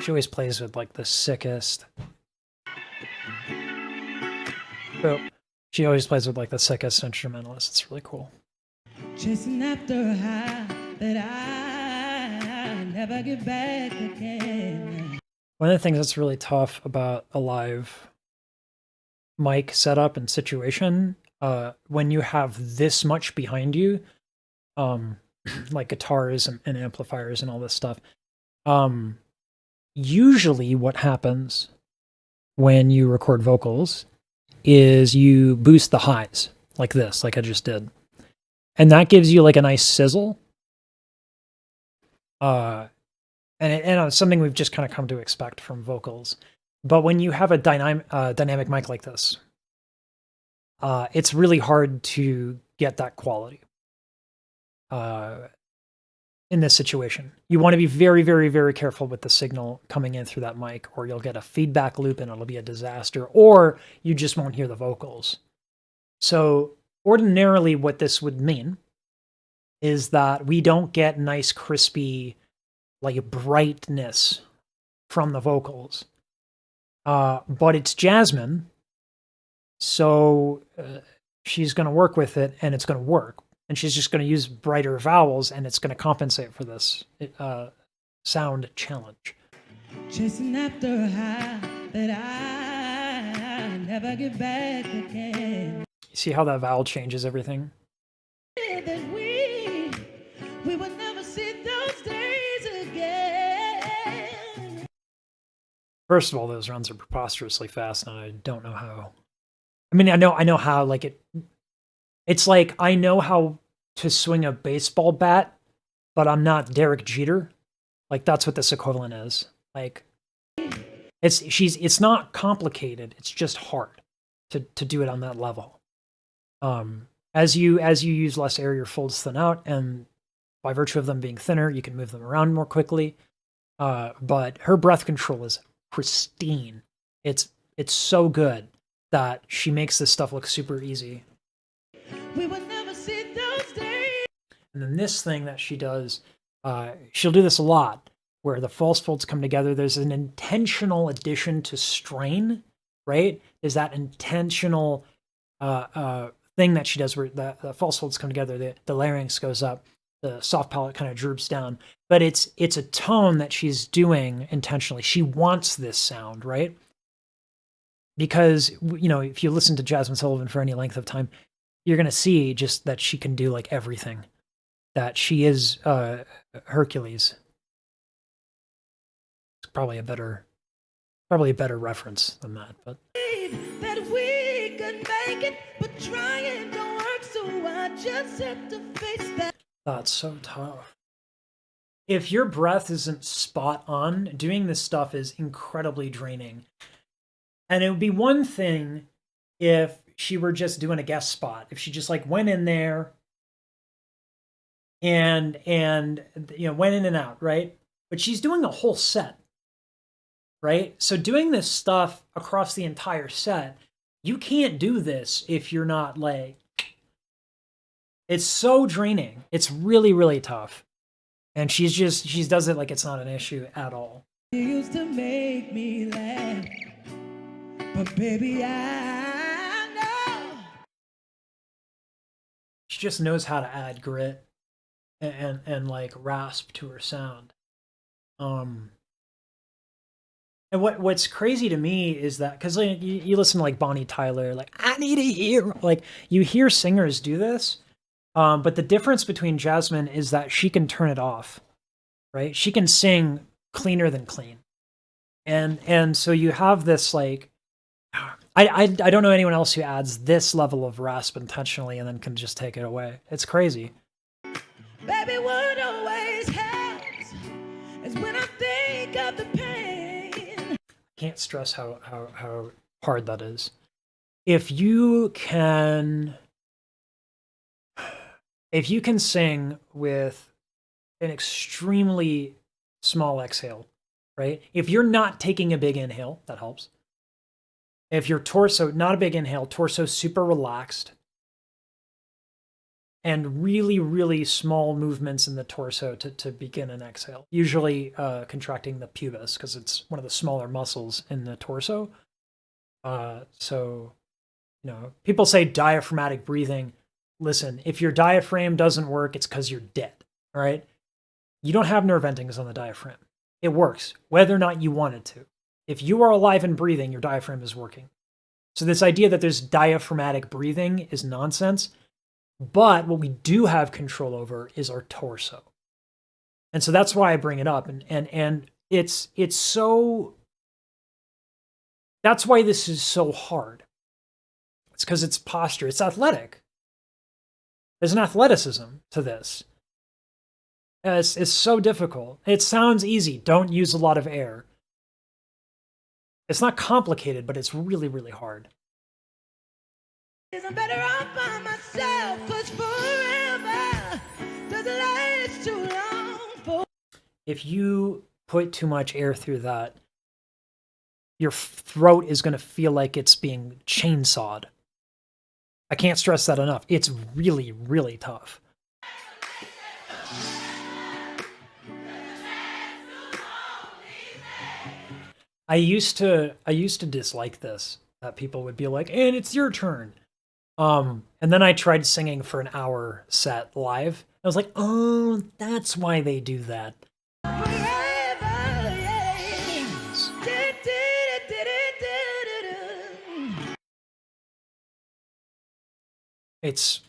She always plays with like the sickest. Oh, she always plays with like the sickest instrumentalists. It's really cool. Chasing after a high that I never get back again. One of the things that's really tough about a live mic setup and situation, when you have this much behind you, like guitars and amplifiers and all this stuff, usually what happens when you record vocals is you boost the highs like this, like I just did. And that gives you like a nice sizzle. And it's something we've just kind of come to expect from vocals. But when you have a dynamic mic like this, it's really hard to get that quality in this situation. You want to be very, very, very careful with the signal coming in through that mic, or you'll get a feedback loop and it'll be a disaster, or you just won't hear the vocals. So ordinarily what this would mean is that we don't get nice, crispy, like brightness from the vocals. But it's Jazmine, so she's going to work with it and it's going to work. And she's just going to use brighter vowels and it's going to compensate for this sound challenge. Chasing after a high that I never get back again. You see how that vowel changes everything? That we will never see those days again. First of all, those runs are preposterously fast, and I don't know how. I mean, I know how. Like it's like I know how to swing a baseball bat, but I'm not Derek Jeter. Like that's what this equivalent is. Like it's not complicated. It's just hard to do it on that level. As you use less air, your folds thin out, and by virtue of them being thinner, you can move them around more quickly. But her breath control is pristine. It's so good that she makes this stuff look super easy. We will never see those days. And then this thing that she does, she'll do this a lot, where the false folds come together. There's an intentional addition to strain, right? There's that intentional thing that she does where the false folds come together, the larynx goes up, the soft palate kind of droops down. But it's a tone that she's doing intentionally. She wants this sound, right? Because, you know, if you listen to Jazmine Sullivan for any length of time, you're going to see just that she can do like everything. That she is Hercules. It's probably a better reference than that. But that we could make it, but trying don't work, so I just have to face that. That's so tough. If your breath isn't spot on, doing this stuff is incredibly draining. And it would be one thing if she were just doing a guest spot. If she just like went in there and you know went in and out, right? But she's doing a whole set, right? So doing this stuff across the entire set, you can't do this if you're not like, it's so draining. It's really, really tough. And she does it like it's not an issue at all. You used to make me laugh, but baby, I know. She just knows how to add grit and like rasp to her sound. And what's crazy to me is that, because like, you listen to like Bonnie Tyler, like I need a hero, like you hear singers do this, but the difference between Jazmine is that she can turn it off, right? She can sing cleaner than clean, and so you have this like, I don't know anyone else who adds this level of rasp intentionally and then can just take it away. It's crazy. Baby, what always helps is when I think of the pain. Can't stress how hard that is. If you can sing with an extremely small exhale, right? If you're not taking a big inhale, that helps. If your torso, not a big inhale, torso super relaxed, and really, really small movements in the torso to begin an exhale. Usually contracting the pubis because it's one of the smaller muscles in the torso. So, people say diaphragmatic breathing. Listen, if your diaphragm doesn't work, it's because you're dead. All right. You don't have nerve endings on the diaphragm. It works whether or not you want it to. If you are alive and breathing, your diaphragm is working. So this idea that there's diaphragmatic breathing is nonsense. But what we do have control over is our torso. And so that's why I bring it up. And it's so, that's why this is so hard. It's because it's posture. It's athletic. There's an athleticism to this. It's so difficult. It sounds easy. Don't use a lot of air. It's not complicated, but it's really, really hard. I'm better off by myself, 'cause forever doesn't last too long. If you put too much air through that, your throat is going to feel like it's being chainsawed. I can't stress that enough. It's really, really tough. I used to dislike this, that people would be like, and it's your turn. And then I tried singing for an hour set live. I was like, oh, that's why they do that. It's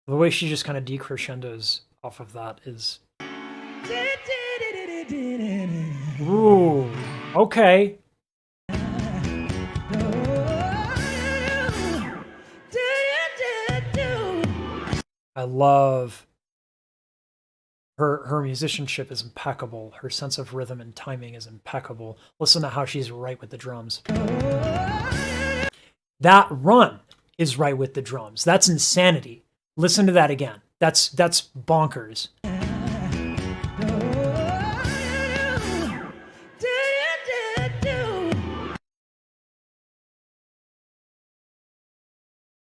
the way she just kind of decrescendos off of that is. Ooh, okay. I love her musicianship is impeccable. Her sense of rhythm and timing is impeccable. Listen to how she's right with the drums. That run is right with the drums. That's insanity. Listen to that again. That's bonkers.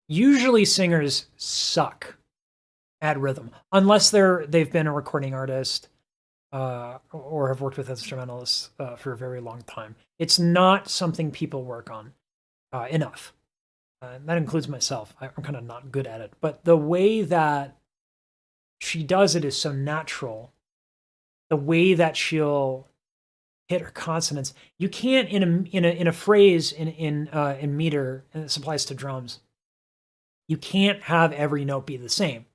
Usually singers suck at rhythm, unless they've been a recording artist or have worked with instrumentalists for a very long time. It's not something people work on enough. That includes myself. I'm kind of not good at it. But the way that she does it is so natural. The way that she'll hit her consonants, you can't in a phrase in meter, and this applies to drums. You can't have every note be the same.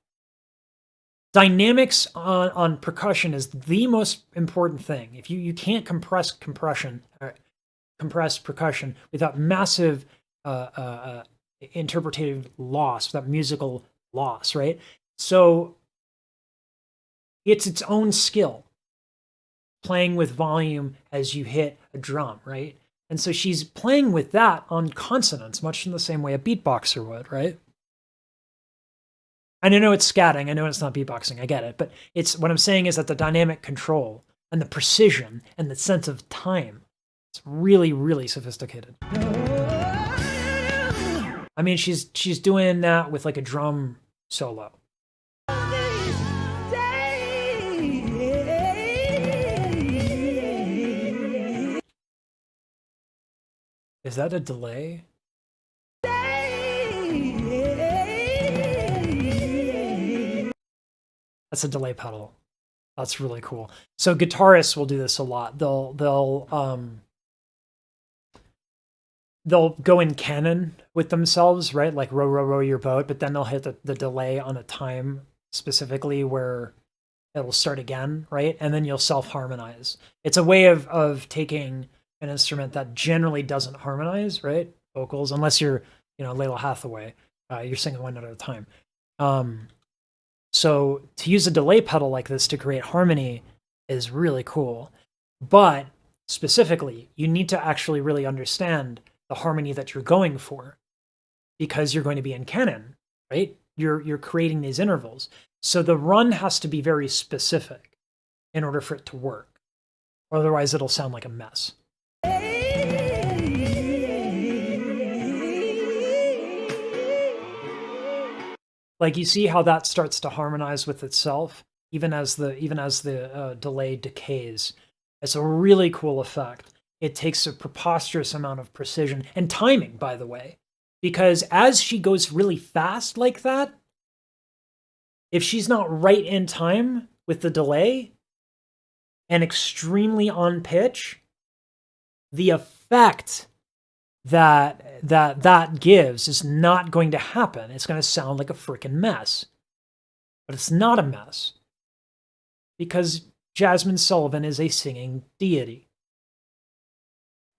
Dynamics on percussion is the most important thing. If you can't compress percussion without massive interpretative loss, without musical loss, right? So it's its own skill, playing with volume as you hit a drum, right? And so she's playing with that on consonants, much in the same way a beatboxer would, right? And I know it's scatting, I know it's not beatboxing, I get it, but it's what I'm saying is that the dynamic control and the precision and the sense of time, it's really, really sophisticated. I mean, she's doing that with like a drum solo. Is that a delay? That's a delay pedal. That's really cool. So guitarists will do this a lot. They'll go in canon with themselves, right? Like row, row, row your boat, but then they'll hit the delay on a time specifically where it'll start again, right? And then you'll self-harmonize. It's a way of taking an instrument that generally doesn't harmonize, right? Vocals, unless you're, Layla Hathaway, you're singing one note at a time. So to use a delay pedal like this to create harmony is really cool. But specifically, you need to actually really understand the harmony that you're going for, because you're going to be in canon, right? You're creating these intervals. So the run has to be very specific in order for it to work. Otherwise, it'll sound like a mess. Like, you see how that starts to harmonize with itself, even as the delay decays. It's a really cool effect. It takes a preposterous amount of precision and timing, by the way, because as she goes really fast like that, if she's not right in time with the delay and extremely on pitch, the effect that gives is not going to happen. It's going to sound like a freaking mess. But it's not a mess, because Jazmine Sullivan is a singing deity.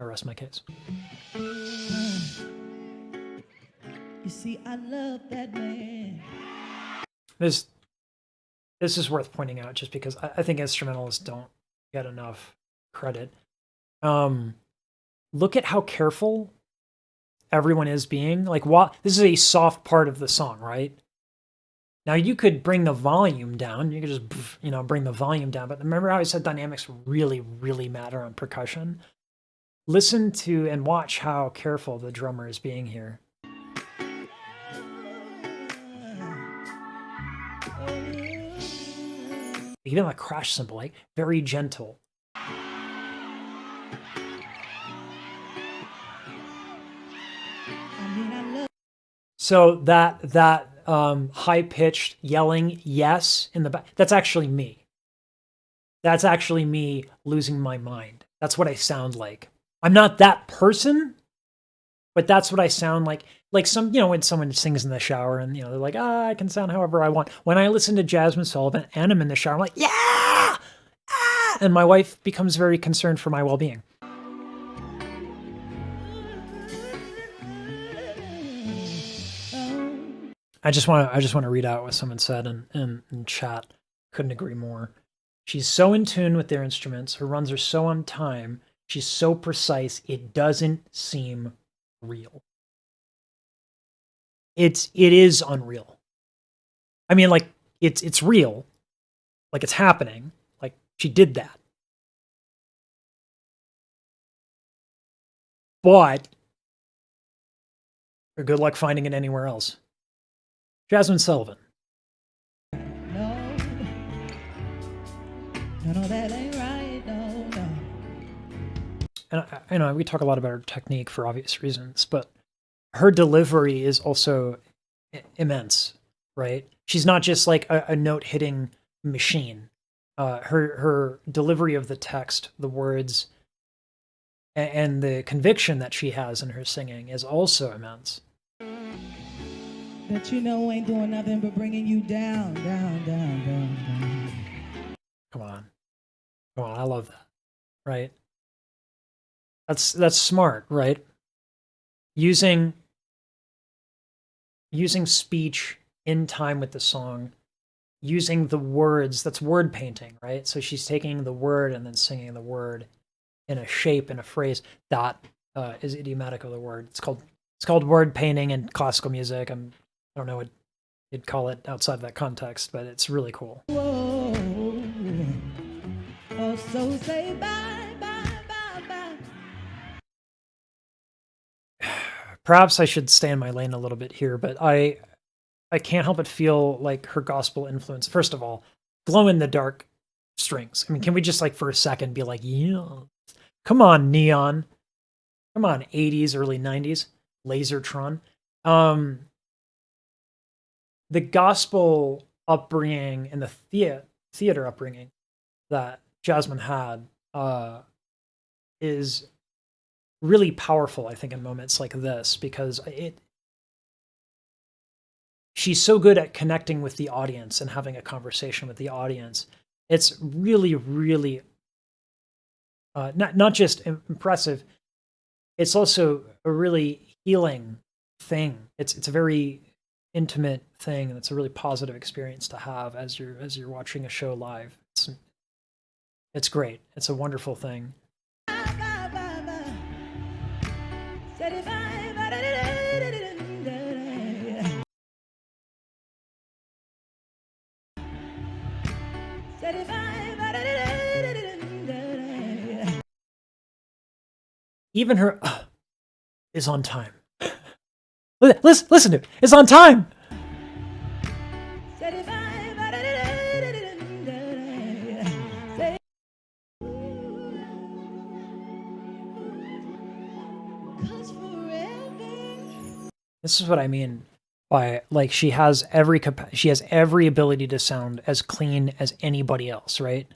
I rest my case. You see, I love that man. This is worth pointing out, just because I think instrumentalists don't get enough credit. Look at how careful everyone is being. Like, this is a soft part of the song, right? Now, you could bring the volume down. You could just, bring the volume down. But remember how I said dynamics really, really matter on percussion? Listen to and watch how careful the drummer is being here. Even a crash cymbal, like, very gentle. So that high-pitched yelling yes in the back, that's actually me. That's actually me losing my mind. That's what I sound like. I'm not that person, but that's what I sound like. Like when someone sings in the shower and, they're like, I can sound however I want. When I listen to Jazmine Sullivan and I'm in the shower, I'm like, yeah! Ah! And my wife becomes very concerned for my well-being. I just want to read out what someone said in chat. Couldn't agree more. She's so in tune with their instruments. Her runs are so on time. She's so precise. It doesn't seem real. It is unreal. I mean, like, it's real. Like, it's happening. Like, she did that. But good luck finding it anywhere else. Jazmine Sullivan. No, that ain't right. No. And we talk a lot about her technique for obvious reasons, but her delivery is also immense, right? She's not just like a note-hitting machine. Her delivery of the text, the words, and the conviction that she has in her singing is also immense. That ain't doing nothing but bringing you down. Come on, I love that, right? That's smart, right? Using speech in time with the song, using the words, that's word painting, right? So she's taking the word and then singing the word in a shape, in a phrase that is idiomatic of the word. It's called word painting in classical music. I don't know what you'd call it outside of that context, but it's really cool. Whoa. Oh, so say bye, bye, bye, bye. Perhaps I should stay in my lane a little bit here, but I can't help but feel like her gospel influence. First of all, glow in the dark strings. I mean, can we just like for a second be like, yeah, come on, neon, come on, 80s, early 90s, Lasertron. The gospel upbringing and the theater upbringing that Jazmine had is really powerful, I think, in moments like this, because she's so good at connecting with the audience and having a conversation with the audience. It's really, really not just impressive, it's also a really healing thing. It's a very intimate thing, and it's a really positive experience to have as you're watching a show live. It's great. It's a wonderful thing. even her is on time. Listen to it. It's on time. This is what I mean by, like, she has every ability to sound as clean as anybody else, right?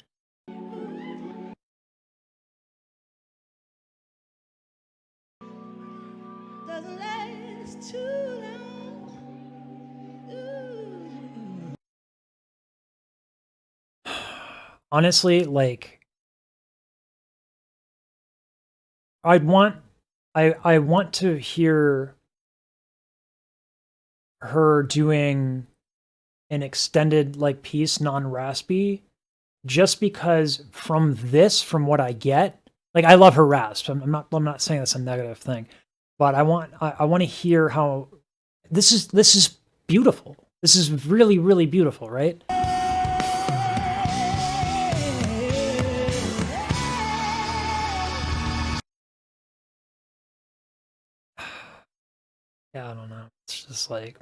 Doesn't last too long. Honestly, like, I want to hear her doing an extended, like, piece non-raspy, just because from what I get, like, I love her rasp. I'm not saying that's a negative thing, but I want to hear how this is beautiful. This is really, really beautiful, right? Yeah, I don't know. It's just like,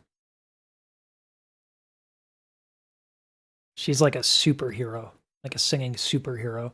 she's like a superhero, like a singing superhero.